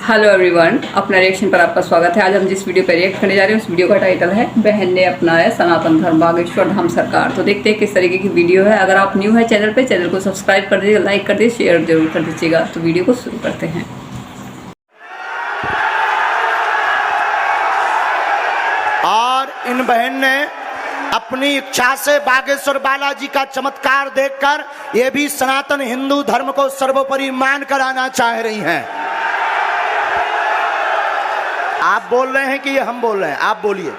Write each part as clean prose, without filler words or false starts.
Hello everyone, अपना reaction पर आपका स्वागत है। आज हम जिस वीडियो पर रिएक्ट करने जा रहे हैं उस वीडियो का टाइटल है बहन ने अपनाया सनातन धर्म बागेश्वर धाम सरकार। तो देखते हैं किस तरीके की वीडियो है। अगर आप न्यू है चैनल पे, चैनल को सब्सक्राइब कर दीजिएगा, लाइक कर दीजिए, शेयर जरूर कर दीजिएगा। तो वीडियो को शुरू करते हैं। और इन बहन ने अपनी इच्छा से बागेश्वर बालाजी का चमत्कार देखकर ये भी सनातन हिंदू धर्म को सर्वोपरि मान कर आना चाह रही हैं। आप बोल रहे हैं कि ये हम बोल रहे हैं? आप बोलिए।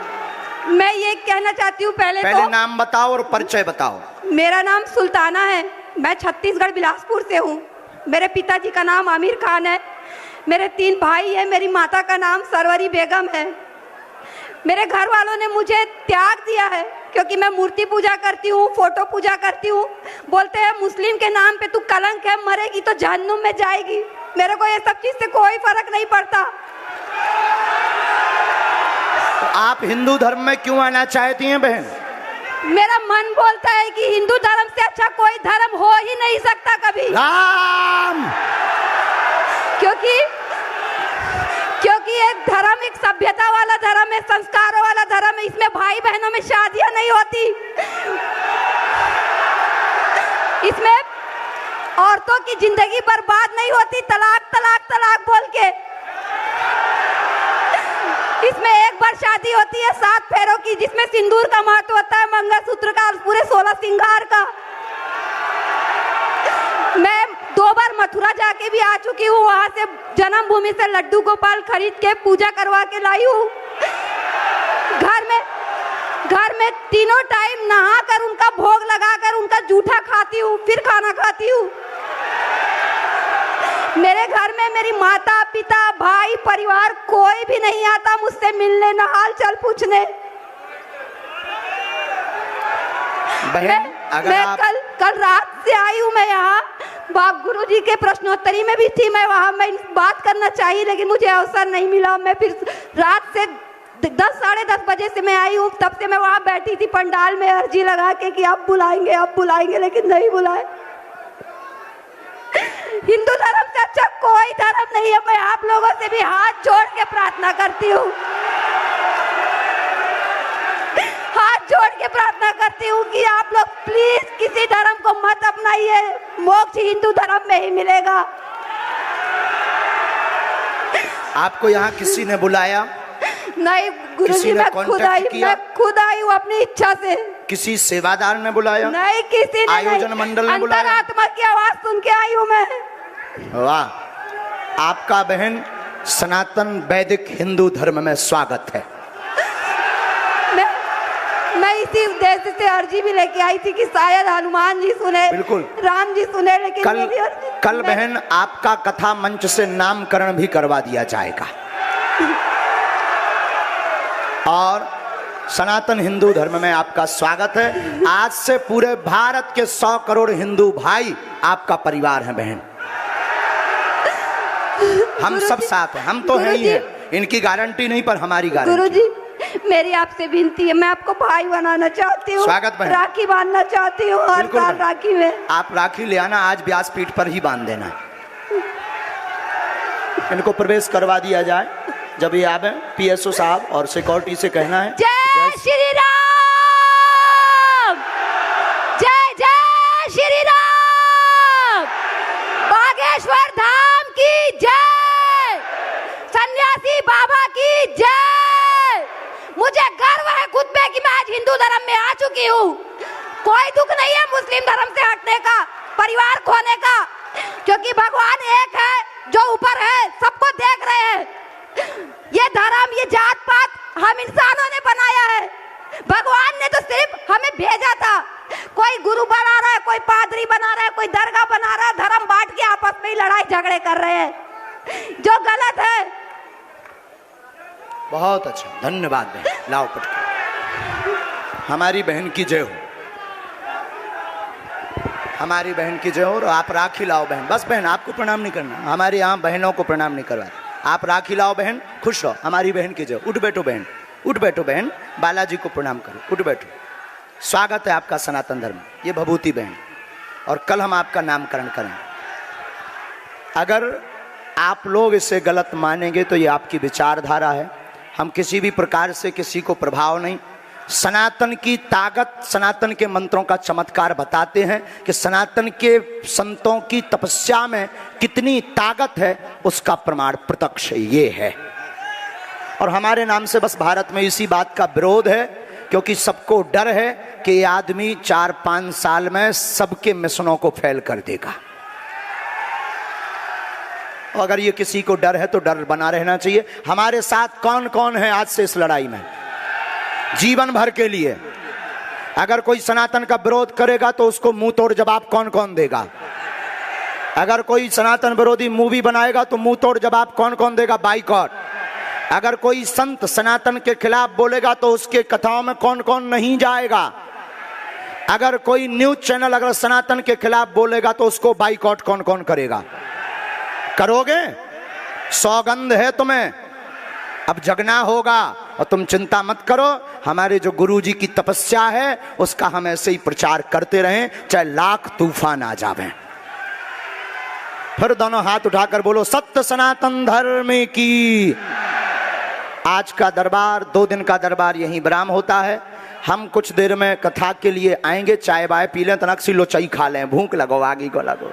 मैं ये कहना चाहती हूँ पहले तो नाम बताओ और परिचय बताओ। मेरा नाम सुल्ताना है। मैं छत्तीसगढ़ बिलासपुर से हूँ। मेरे पिताजी का नाम आमिर खान है। मेरे 3 भाई हैं। मेरी माता का नाम सरवरी बेगम है। मेरे घर वालों ने मुझे त्याग दिया है क्योंकि मैं मूर्ति पूजा करती हूँ, फोटो पूजा करती हूँ। बोलते हैं मुस्लिम के नाम पे तू कलंक है, मरेगी तो जहन्नुम में जाएगी। मेरे को ये सब चीज से कोई फर्क नहीं पड़ता। तो आप हिंदू धर्म में क्यों आना चाहती हैं बहन? मेरा मन बोलता है कि हिंदू धर्म से अच्छा कोई धर्म हो ही नहीं सकता कभी। राम! क्योंकि एक धर्म एक सभ्यता वाला धर्म है, संस्कारों वाला धर्म है। इसमें भाई बहनों में शादियां नहीं होती। इसमें औरतों की जिंदगी बर्बाद नहीं होती तलाक तलाक तलाक बोल के। इसमें एक बार शादी होती है 7 फेरों की, जिसमें सिंदूर का महत्व होता है, मंगलसूत्र का, पूरे 16 श्रृंगार का। मैं 2 बार मथुरा जाके भी आ चुकी हूँ। वहां से जन्मभूमि से लड्डू गोपाल खरीद के पूजा करवा के लाई हूँ। घर में तीनों टाइम नहा कर उनका भोग लगाकर उनका जूठा खाती हूँ, फिर खाना खाती हूँ। मेरे घर में मेरी माता पिता भाई परिवार कोई भी नहीं आता मुझसे मिलने, न हाल चाल पूछने। मैं कल रात से आई हूँ। मैं यहाँ बाप गुरुजी के प्रश्नोत्तरी में भी थी। मैं वहाँ मैं बात करना चाहिए लेकिन मुझे अवसर नहीं मिला। मैं फिर रात से 10 साढ़े 10 बजे से मैं आई हूँ। तब से मैं वहाँ बैठी थी पंडाल में अर्जी लगा के कि आप बुलाएंगे, लेकिन नहीं बुलाए। हिंदू धर्म से अच्छा कोई धर्म नहीं है। मैं आप लोगों से भी हाथ जोड़ के प्रार्थना करती हूँ, कि आप लोग प्लीज किसी धर्म को मत अपनाइए। मोक्ष हिंदू धर्म में ही मिलेगा। आपको यहाँ किसी ने बुलाया? नहीं गुरुजी, मैं खुद आई हूँ अपनी इच्छा से। किसी सेवादार ने बुलाया? नहीं, किसी ने आयोजन मंडल ने बुलाया? अंतरात्मा की आवाज सुन के आई हूँ मैं। वाह! आपका बहन सनातन वैदिक हिंदू धर्म में स्वागत है। मैं इसी उद्देश्य से अर्जी भी लेके आई थी कि शायद हनुमान जी सुने, बिल्कुल राम जी सुने, लेकिन कल बहन आपका कथा मंच से नामकरण भी करवा दिया जाएगा। और सनातन हिंदू धर्म में आपका स्वागत है। आज से पूरे भारत के 100 करोड़ हिंदू भाई आपका परिवार है बहन। हम सब साथ हैं। हम तो हैं ही हैं। इनकी गारंटी नहीं पर हमारी गारंटी। गुरुजी, मेरी आपसे विनती है, मैं आपको भाई बनाना चाहती हूँ। स्वागत बहन। राखी बांधना चाहती हूँ हर साल राखी में। आप राखी ले आना, आज व्यासपीठ पर ही बांध देना। इनको प्रवेश करवा दिया जाए। जब ये आवे पीएसओ साहब और सिक्योरिटी से कहना है जय श्री राम, जय श्री राम, बागेश्वर धाम की जय, सन्यासी बाबा की जय। मुझे गर्व है खुद पे कि मैं आज हिंदू धर्म में आ चुकी हूँ। कोई दुख नहीं है मुस्लिम धर्म से हटने का, परिवार खोने का, क्योंकि भगवान एक है जो ऊपर है, सबको देख रहे हैं। ये धर्म, ये जात पात हम इंसानों ने बनाया है। भगवान ने तो सिर्फ हमें भेजा था। कोई गुरु बना रहा है, कोई पादरी बना रहा है, कोई दरगाह बना रहा है, धर्म बांट के आपस में ही लड़ाई झगड़े कर रहे हैं, जो गलत है। बहुत अच्छा, धन्यवाद बहन। लाओ पटके। हमारी बहन की जय हो, हमारी बहन की जय हो। और आप राखी लाओ बहन। बस बहन, आपको प्रणाम नहीं करना, हमारे यहाँ बहनों को प्रणाम नहीं करवा। आप राखी लाओ बहन, खुश रहो। हमारी बहन की जय। उठ बैठो बहन, उठ बैठो बहन, बालाजी को प्रणाम करो। उठ बैठो। स्वागत है आपका सनातन धर्म। ये भभूति बहन। और कल हम आपका नामकरण करें। अगर आप लोग इसे गलत मानेंगे तो ये आपकी विचारधारा है। हम किसी भी प्रकार से किसी को प्रभाव नहीं। सनातन की ताकत, सनातन के मंत्रों का चमत्कार बताते हैं कि सनातन के संतों की तपस्या में कितनी ताकत है, उसका प्रमाण प्रत्यक्ष ये है। और हमारे नाम से बस भारत में इसी बात का विरोध है, क्योंकि सबको डर है कि ये आदमी 4-5 साल में सबके मिशनों को फेल कर देगा। अगर ये किसी को डर है तो डर बना रहना चाहिए। हमारे साथ कौन कौन है आज से इस लड़ाई में, जीवन भर के लिए? अगर कोई सनातन का विरोध करेगा तो उसको मुंह तोड़ जवाब कौन कौन देगा? अगर कोई सनातन विरोधी मूवी बनाएगा तो मुंह तोड़ जवाब कौन कौन देगा? बाइकॉट। अगर कोई संत सनातन के खिलाफ बोलेगा तो उसके कथाओं में कौन कौन नहीं जाएगा? अगर कोई न्यूज चैनल अगर सनातन के खिलाफ बोलेगा तो उसको बाइकॉट कौन कौन करेगा? करोगे? सौगंध है तुम्हें, अब जगना होगा। और तुम चिंता मत करो, हमारे जो गुरु जी की तपस्या है उसका हम ऐसे ही प्रचार करते रहें, चाहे लाख तूफान आ जावें। फिर दोनों हाथ उठाकर बोलो सत्य सनातन धर्म की। आज का दरबार 2 दिन का दरबार यहीं विराम होता है। हम कुछ देर में कथा के लिए आएंगे, चाय बाय पी लें, तनक सी लोचाई खा लें, भूख लगो आगे को लगो,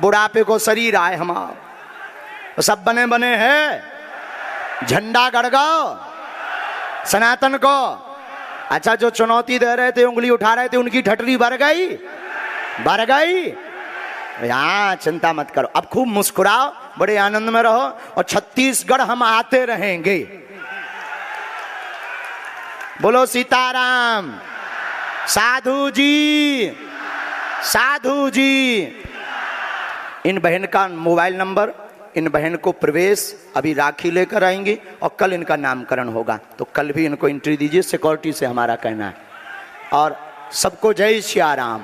बुढ़ापे को शरीर आए हमारा, सब बने बने हैं, झंडा गड़गाओ सनातन को। अच्छा, जो चुनौती दे रहे थे, उंगली उठा रहे थे, उनकी ठटरी भर गई, भर गई। यहाँ चिंता मत करो, अब खूब मुस्कुराओ, बड़े आनंद में रहो। और छत्तीसगढ़ हम आते रहेंगे। बोलो सीताराम। साधु जी, साधु जी। इन बहन का मोबाइल नंबर, इन बहन को प्रवेश अभी राखी लेकर आएंगे और कल इनका नामकरण होगा, तो कल भी इनको एंट्री दीजिए, सिक्योरिटी से हमारा कहना है। और सबको जय श्री राम।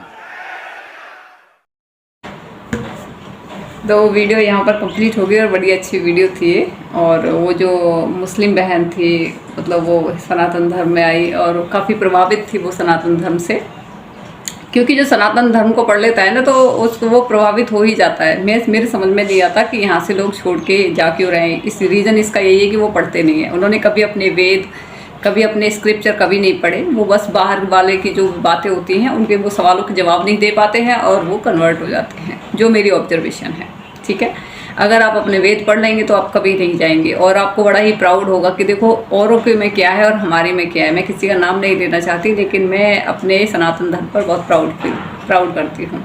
तो वीडियो यहाँ पर कंप्लीट हो गई और बड़ी अच्छी वीडियो थी। और वो जो मुस्लिम बहन थी, मतलब वो सनातन धर्म में आई और काफ़ी प्रभावित थी वो सनातन धर्म से, क्योंकि जो सनातन धर्म को पढ़ लेता है ना तो उसको वो प्रभावित हो ही जाता है। मेरे समझ में नहीं आता कि यहाँ से लोग छोड़ के जा क्यों रहे हैं। इस रीज़न इसका यही है कि वो पढ़ते नहीं है। उन्होंने कभी अपने वेद, कभी अपने स्क्रिप्चर कभी नहीं पढ़े। वो बस बाहर वाले की जो बातें होती हैं उनके वो सवालों के जवाब नहीं दे पाते हैं और वो कन्वर्ट हो जाते हैं, जो मेरी ऑब्जर्वेशन है। ठीक है, अगर आप अपने वेद पढ़ लेंगे तो आप कभी नहीं जाएंगे और आपको बड़ा ही प्राउड होगा कि देखो औरों के में क्या है और हमारे में क्या है। मैं किसी का नाम नहीं लेना चाहती, लेकिन मैं अपने सनातन धर्म पर बहुत प्राउड करती हूँ।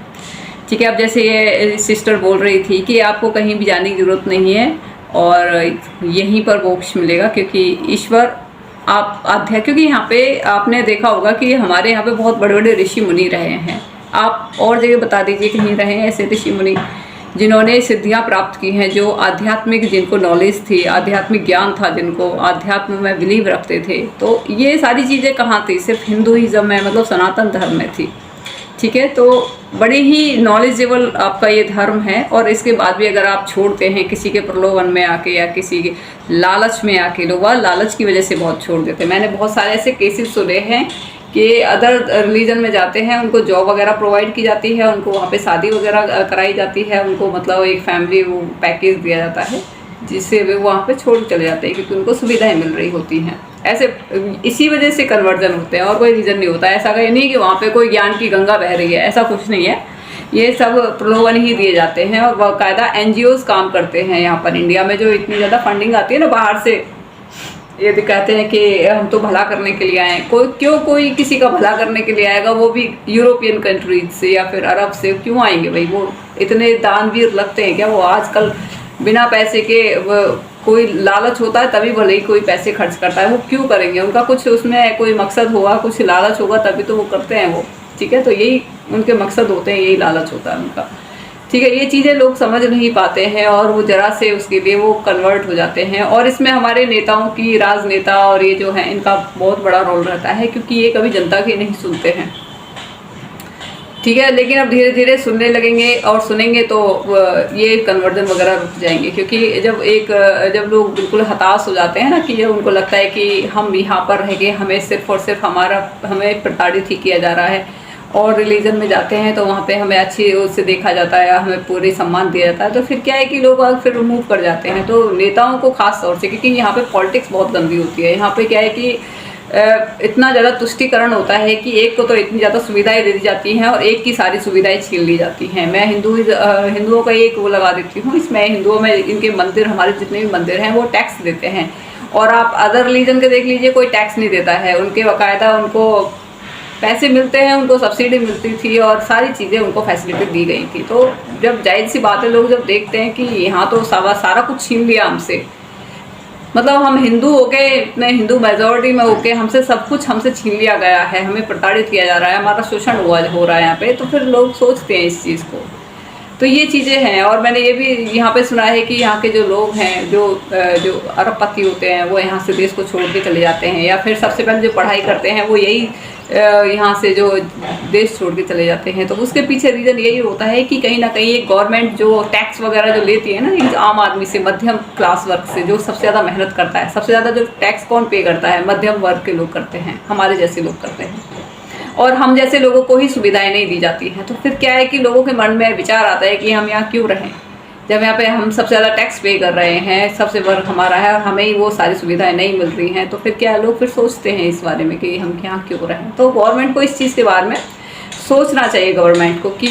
ठीक है, अब जैसे ये सिस्टर बोल रही थी कि आपको कहीं भी जाने की ज़रूरत नहीं है और यहीं पर मोक्ष मिलेगा, क्योंकि ईश्वर आप आध्या, क्योंकि यहाँ पे आपने देखा होगा कि हमारे यहाँ पे बहुत बड़े बड़े ऋषि मुनि रहे हैं। आप और जगह बता दीजिए कहीं रहे हैं ऐसे ऋषि मुनि जिन्होंने सिद्धियां प्राप्त की हैं, जो आध्यात्मिक, जिनको नॉलेज थी, आध्यात्मिक ज्ञान था, जिनको आध्यात्म में बिलीव रखते थे। तो ये सारी चीज़ें कहाँ थी? सिर्फ हिंदुइज्म में, मतलब सनातन धर्म में थी। ठीक है, तो बड़े ही नॉलेजेबल आपका ये धर्म है। और इसके बाद भी अगर आप छोड़ते हैं किसी के प्रलोभन में आके या किसी के लालच में आके, लोग लालच की वजह से बहुत छोड़ देते हैं। मैंने बहुत सारे ऐसे केसेस सुने हैं कि अदर रिलीजन में जाते हैं, उनको जॉब वगैरह प्रोवाइड की जाती है, उनको वहाँ पे शादी वगैरह कराई जाती है, उनको मतलब एक फैमिली वो पैकेज दिया जाता है जिससे वे वहाँ पे छोड़ चले जाते हैं, क्योंकि उनको सुविधाएं मिल रही होती हैं। ऐसे इसी वजह से कन्वर्जन होते हैं और कोई रीज़न नहीं होता। ऐसा कहीं नहीं कि वहाँ पे कोई ज्ञान की गंगा बह रही है, ऐसा कुछ नहीं है। ये सब प्रलोभन ही दिए जाते हैं और बाकायदा NGOs काम करते हैं यहाँ पर इंडिया में। जो इतनी ज़्यादा फंडिंग आती है ना बाहर से, ये भी कहते हैं कि हम तो भला करने के लिए आए। कोई किसी का भला करने के लिए आएगा, वो भी यूरोपियन कंट्रीज से या फिर अरब से क्यों आएंगे भाई? वो इतने दानवीर लगते हैं क्या? वो आजकल बिना पैसे के कोई लालच होता है तभी भले ही कोई पैसे खर्च करता है, वो क्यों करेंगे? उनका कुछ उसमें कोई मकसद होगा, कुछ लालच होगा तभी तो वो करते हैं वो। ठीक है, तो यही उनके मकसद होते हैं, यही लालच होता है उनका। ठीक है, ये चीज़ें लोग समझ नहीं पाते हैं और वो जरा से उसके लिए वो कन्वर्ट हो जाते हैं। और इसमें हमारे नेताओं की, राजनेता और ये जो है इनका बहुत बड़ा रोल रहता है, क्योंकि ये कभी जनता की नहीं सुनते हैं। ठीक है, लेकिन अब धीरे धीरे सुनने लगेंगे और सुनेंगे तो ये कन्वर्जन वगैरह रुक जाएंगे। क्योंकि जब लोग बिल्कुल हताश हो जाते हैं ना, कि जब उनको लगता है कि हम यहाँ पर रह के हमें सिर्फ और सिर्फ हमें प्रताड़ित ही किया जा रहा है और रिलीजन में जाते हैं तो वहाँ पे हमें अच्छी उससे देखा जाता है, हमें पूरी सम्मान दिया जाता है, तो फिर क्या है कि लोग फिर रिमूव कर जाते हैं। तो नेताओं को खास तौर से, क्योंकि यहाँ पे पॉलिटिक्स बहुत गंदी होती है, यहाँ पे क्या है कि इतना ज़्यादा तुष्टीकरण होता है कि एक को तो इतनी ज़्यादा सुविधाएं दे दी जाती हैं और एक की सारी सुविधाएं छीन ली जाती हैं। मैं हिंदुओं का एक वो लगा देती हूँ इसमें, हिंदुओं में इनके मंदिर, हमारे जितने भी मंदिर हैं वो टैक्स देते हैं, और आप अदर रिलीजन के देख लीजिए, कोई टैक्स नहीं देता है, उनके बाकायदा उनको पैसे मिलते हैं, उनको सब्सिडी मिलती थी और सारी चीज़ें उनको फैसिलिटी दी गई थी। तो जब जाहिर सी बात है, लोग जब देखते हैं कि यहाँ तो सारा कुछ छीन लिया हमसे, मतलब हम हिंदू होके, इतने हिंदू मेजॉरिटी में होके हमसे सब कुछ हमसे छीन लिया गया है, हमें प्रताड़ित किया जा रहा है, हमारा शोषण हो रहा है यहाँ पे, तो फिर लोग सोचते हैं इस चीज़ को। तो ये चीज़ें हैं। और मैंने ये भी यहाँ पे सुना है कि यहाँ के जो लोग हैं, जो अरबपति होते हैं, वो यहाँ से देश को छोड़ के चले जाते हैं, या फिर सबसे पहले जो पढ़ाई करते हैं वो यही यहाँ से जो देश छोड़ के चले जाते हैं। तो उसके पीछे रीज़न यही होता है कि कहीं ना कहीं एक गवर्नमेंट जो टैक्स वगैरह जो लेती है ना, आम आदमी से, मध्यम क्लास वर्ग से, जो सबसे ज़्यादा मेहनत करता है, सबसे ज़्यादा जो टैक्स कौन पे करता है, मध्यम वर्ग के लोग करते हैं, हमारे जैसे लोग करते हैं, और हम जैसे लोगों को ही सुविधाएं नहीं दी जाती हैं। तो फिर क्या है कि लोगों के मन में विचार आता है कि हम यहाँ क्यों रहें, जब यहाँ पे हम सबसे ज़्यादा टैक्स पे कर रहे हैं, सबसे वर्ग हमारा है और हमें ही वो सारी सुविधाएं नहीं मिल रही हैं। तो फिर क्या लोग फिर सोचते हैं इस बारे में कि हम यहाँ क्यों रहें। तो गवर्नमेंट को इस चीज़ के बारे में सोचना चाहिए, गवर्नमेंट को, कि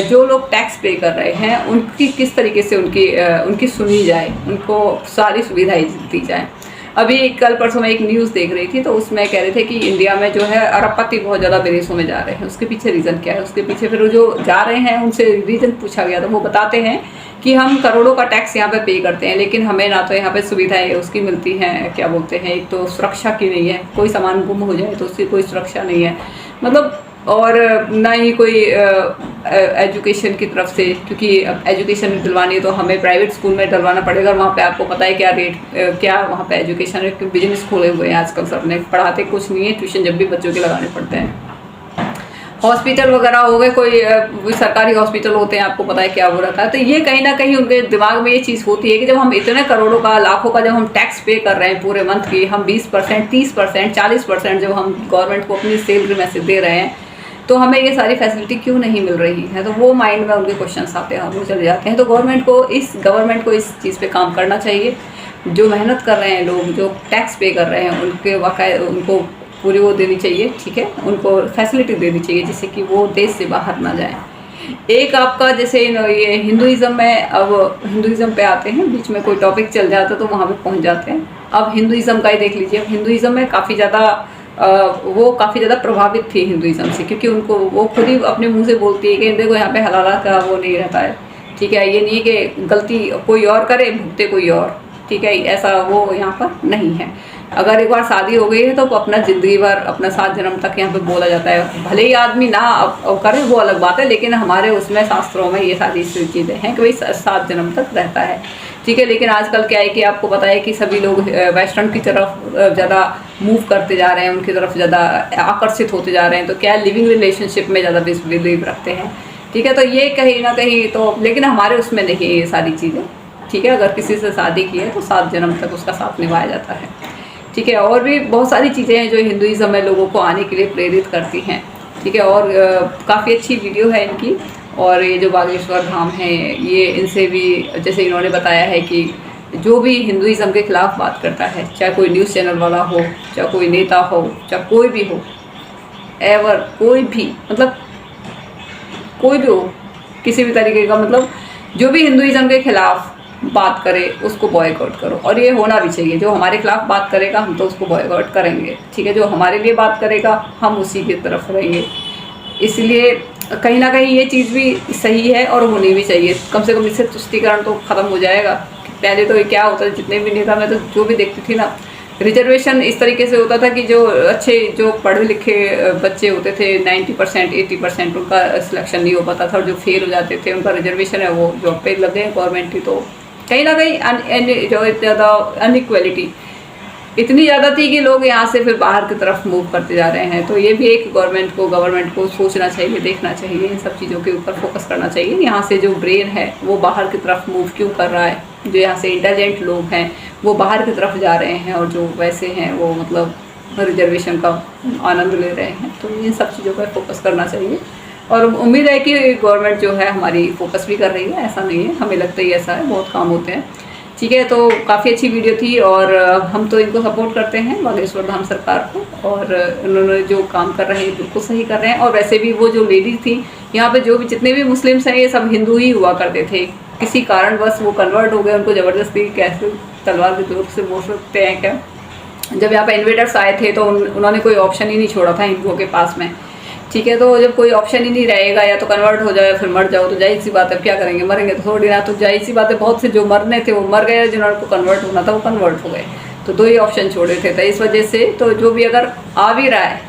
जो लोग टैक्स पे कर रहे हैं उनकी किस तरीके से उनकी सुनी जाए, उनको सारी सुविधाएँ दी जाए। अभी कल परसों में एक न्यूज़ देख रही थी, तो उसमें कह रहे थे कि इंडिया में जो है अरबपति बहुत ज़्यादा विदेशों में जा रहे हैं, उसके पीछे रीज़न क्या है। उसके पीछे फिर जो जा रहे हैं उनसे रीज़न पूछा गया, तो वो बताते हैं कि हम करोड़ों का टैक्स यहाँ पे करते हैं, लेकिन हमें ना तो यहाँ पे सुविधाएं उसकी मिलती हैं, क्या बोलते हैं, एक तो सुरक्षा की नहीं है, कोई सामान गुम हो जाए तो उसकी कोई सुरक्षा नहीं है, मतलब, और ना ही कोई एजुकेशन की तरफ से, क्योंकि एजुकेशन दिलवानी है तो हमें प्राइवेट स्कूल में डलवाना पड़ेगा, वहाँ पे आपको पता है क्या रेट, क्या वहाँ पे एजुकेशन है, बिजनेस खोले हुए हैं आजकल सबने, पढ़ाते कुछ नहीं है, ट्यूशन जब भी बच्चों के लगाने पड़ते हैं। हॉस्पिटल वगैरह हो गए, कोई सरकारी हॉस्पिटल होते हैं, आपको पता है क्या हो रहा था। तो ये कहीं ना कहीं उनके दिमाग में ये चीज़ होती है कि जब हम इतने करोड़ों का, लाखों का जब हम टैक्स पे कर रहे हैं पूरे मंथ की, हम 20%, 30%, 40% जब हम गवर्नमेंट को अपनी सैलरी में से दे रहे हैं, तो हमें ये सारी फैसिलिटी क्यों नहीं मिल रही है। तो वो माइंड में उनके क्वेश्चंस आते हैं, वो चले जाते हैं। तो गवर्नमेंट को इस चीज़ पे काम करना चाहिए। जो मेहनत कर रहे हैं लोग, जो टैक्स पे कर रहे हैं, उनको पूरी वो देनी चाहिए, ठीक है, उनको फैसिलिटी देनी चाहिए जिससे कि वो देश से बाहर ना जाए। एक आपका जैसे ये हिंदुइज़्म में, अब हिंदुइज़्म पे आते हैं, बीच में कोई टॉपिक चल जाता है तो वहाँ पे पहुँच जाते हैं। अब हिंदुइज़्म का ही देख लीजिए। अब हिंदुइज़्म में काफ़ी ज़्यादा प्रभावित थी हिंदुइज़्म से, क्योंकि वो खुद ही अपने मुंह से बोलती है कि देखो यहाँ पे हलाला का वो नहीं रहता है, ठीक है, ये नहीं कि गलती कोई और करे, भुगते कोई और, ठीक है, ऐसा वो यहाँ पर नहीं है। अगर एक बार शादी हो गई है तो अपना ज़िंदगी भर, अपना 7 जन्म तक यहाँ पे बोला जाता है। भले ही आदमी ना करे वो अलग बात है, लेकिन हमारे उसमें शास्त्रों में ये सारी चीज़ें हैं कि भाई 7 जन्म तक रहता है, ठीक है। लेकिन आजकल क्या है कि आपको पता है कि सभी लोग वेस्टर्न की तरफ ज़्यादा मूव करते जा रहे हैं, उनकी तरफ ज़्यादा आकर्षित होते जा रहे हैं। तो क्या लिविंग रिलेशनशिप में ज़्यादा बिलीव रखते हैं, ठीक है। तो ये कहीं ना कहीं तो, लेकिन हमारे उसमें नहीं है ये सारी चीज़ें, ठीक है। अगर किसी से शादी की है तो 7 जन्म तक उसका साथ निभाया जाता है, ठीक है। और भी बहुत सारी चीज़ें हैं जो हिंदुइज़्म में लोगों को आने के लिए प्रेरित करती हैं, ठीक है। और काफ़ी अच्छी वीडियो है इनकी। और ये जो बागेश्वर धाम है, ये इनसे भी जैसे इन्होंने बताया है कि जो भी हिंदुइज़्म के खिलाफ बात करता है, चाहे कोई न्यूज़ चैनल वाला हो, चाहे कोई नेता हो, चाहे कोई भी हो, एवर कोई भी, मतलब कोई भी हो, किसी भी तरीके का, मतलब जो भी हिंदुइज़्म के खिलाफ बात करे उसको बॉयकॉट करो। और ये होना भी चाहिए, जो हमारे खिलाफ बात करेगा हम तो उसको बॉयकॉट करेंगे, ठीक है। जो हमारे लिए बात करेगा हम उसी की तरफ रहेंगे। इसलिए कहीं ना कहीं ये चीज़ भी सही है और होनी भी चाहिए। कम से कम इससे तुष्टीकरण तो ख़त्म हो जाएगा। पहले तो क्या होता है, जितने भी नेता, मैं तो जो भी देखती थी ना, रिजर्वेशन इस तरीके से होता था कि जो अच्छे, जो पढ़े लिखे बच्चे होते थे, 90%, 80% उनका सिलेक्शन नहीं हो पाता था, और जो फेल हो जाते थे उनका रिजर्वेशन है वो जॉब पे लग गए गवर्नमेंट की। तो कहीं ना कहीं जो ज़्यादा अनइक्वलिटी इतनी ज़्यादा थी कि लोग यहाँ से फिर बाहर की तरफ मूव करते जा रहे हैं। तो ये भी एक गवर्नमेंट को सोचना चाहिए, देखना चाहिए, इन सब चीज़ों के ऊपर फोकस करना चाहिए। यहाँ से जो ब्रेन है वो बाहर की तरफ मूव क्यों कर रहा है, जो यहाँ से इंटेलिजेंट लोग हैं वो बाहर की तरफ जा रहे हैं, और जो वैसे हैं वो मतलब रिजर्वेशन का आनंद ले रहे हैं। तो इन सब चीज़ों पर फोकस करना चाहिए और उम्मीद है कि गवर्नमेंट जो है हमारी फोकस भी कर रही है, ऐसा नहीं है, हमें लगता ही ऐसा है, बहुत काम होते हैं। ठीक है, तो काफ़ी अच्छी वीडियो थी और हम तो इनको सपोर्ट करते हैं बागेश्वर धाम सरकार को, और उन्होंने जो काम कर रहे हैं बिल्कुल सही कर रहे हैं। और वैसे भी वो जो लेडीज़ थी यहाँ पे, जो भी जितने भी मुस्लिम्स हैं ये सब हिंदू ही हुआ करते थे, किसी कारणवश वो कन्वर्ट हो गए, उनको ज़बरदस्ती कैसे तलवार के जोर से बोल सकते हैं क्या। जब यहाँ पे इन्वेडर्स आए थे तो उन्होंने कोई ऑप्शन ही नहीं छोड़ा था हिंदुओं के पास में। ठीक है, तो जब कोई ऑप्शन ही नहीं रहेगा, या तो कन्वर्ट हो जाए फिर मर जाओ, तो जाहिर सी बात है क्या करेंगे, मरेंगे तो थोड़ी ना। तो जाहिर सी बात है बहुत से जो मरने थे वो मर गए, जिन्होंने कन्वर्ट होना था वो कन्वर्ट हो गए। तो दो ही ऑप्शन छोड़े थे, तो इस वजह से तो जो भी अगर आ भी रहा है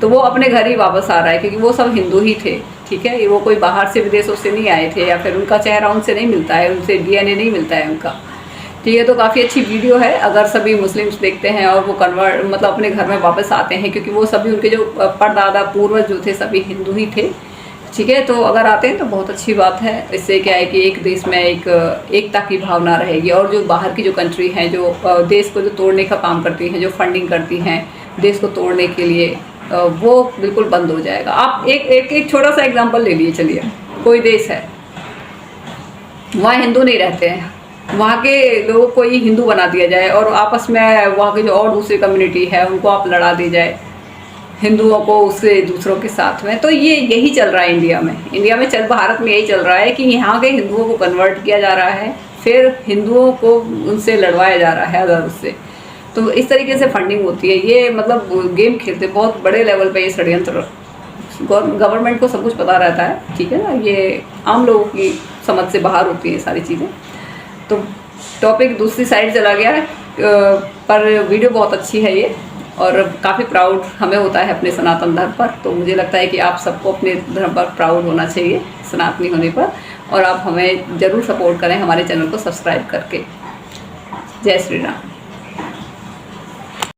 तो वो अपने घर ही वापस आ रहा है, क्योंकि वो सब हिंदू ही थे। ठीक है, वो कोई बाहर से विदेशों से नहीं आए थे, या फिर उनका चेहरा उनसे नहीं मिलता है, उनसे DNA नहीं मिलता है उनका। ठीक है, तो काफ़ी अच्छी वीडियो है। अगर सभी मुस्लिम्स देखते हैं और वो कन्वर्ट मतलब अपने घर में वापस आते हैं, क्योंकि वो सभी उनके जो परदादा पूर्वज जो थे सभी हिंदू ही थे। ठीक है, तो अगर आते हैं तो बहुत अच्छी बात है। इससे क्या है कि एक देश में एकता की भावना रहेगी, और जो बाहर की जो कंट्री हैं जो देश को जो तोड़ने का काम करती हैं, जो फंडिंग करती हैं देश को तोड़ने के लिए, वो बिल्कुल बंद हो जाएगा। आप एक छोटा सा एग्जाम्पल ले लिए, चलिए कोई देश है वहाँ हिंदू नहीं रहते हैं, वहाँ के लोगों को ही हिंदू बना दिया जाए, और आपस में वहाँ के जो और दूसरी कम्युनिटी है उनको आप लड़ा दी जाए, हिंदुओं को उससे दूसरों के साथ में। तो यही चल रहा है इंडिया में भारत में यही चल रहा है कि यहाँ के हिंदुओं को कन्वर्ट किया जा रहा है, फिर हिंदुओं को उनसे लड़वाया जा रहा है अदर उससे। तो इस तरीके से फंडिंग होती है। ये मतलब गेम खेलते बहुत बड़े लेवल पे ये षड्यंत्र, गवर्नमेंट को सब कुछ पता रहता है। ठीक है ना, ये आम लोगों की समझ से बाहर होती है सारी चीज़ें। तो टॉपिक दूसरी साइड चला गया है, पर वीडियो बहुत अच्छी है ये, और काफ़ी प्राउड हमें होता है अपने सनातन धर्म पर। तो मुझे लगता है कि आप सबको अपने धर्म पर प्राउड होना चाहिए, सनातनी होने पर, और आप हमें ज़रूर सपोर्ट करें हमारे चैनल को सब्सक्राइब करके। जय श्री राम।